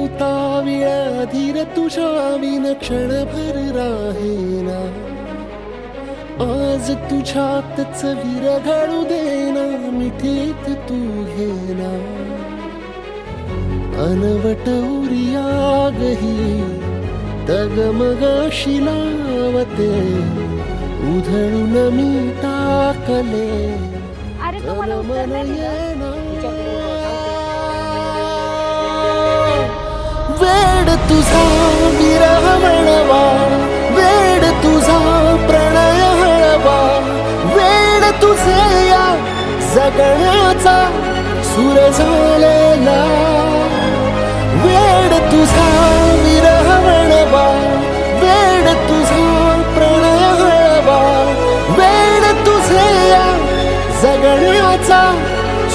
नव्हता वेळ धीर तुझ्या विन क्षणभर राहेना. आज तुझ्यातच विरघळू देना मिठीत तू घेना. अनवट उरियागही डगमगाशी लावते उधळून मी टाकले तन मन येना. वेड तुझा विरह वळवा वेड तुझा प्रणय हळवा. वेड तुझे या जगण्याचा सूर झालेला. वेड तुझा विरह वळवा वेड तुझा प्रणय हळवा. वेड तुझे या जगण्याचा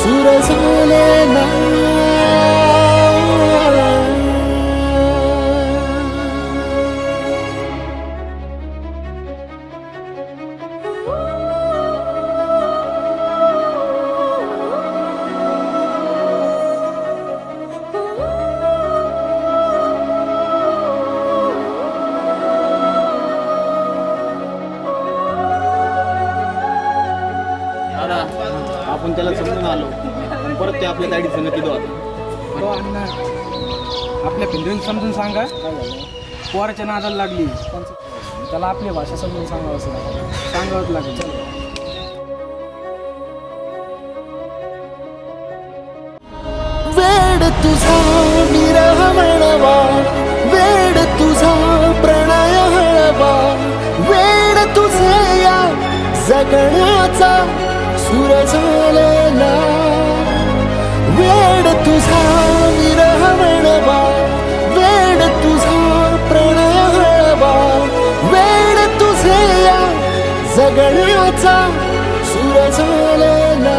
सूर झालेला. आपण त्याला समजून आलो परत ते आपल्या गाडी संगती दो हो अण्णा, आपल्या पिंजून समजून सांगा. पोराच्या नादाला लागली त्याला आपली भाषा समजून सांगावंच लागेल. वेड तुझा विरह वळवा वेड तुझा प्रणय हळवा. वेड तुझे या जगण्याचा सूर झालेला. वेड तुझा विरह वळवा वेड तुझा प्रणय हळवा. वेड तुझे या जगण्याचा सूर झालेला.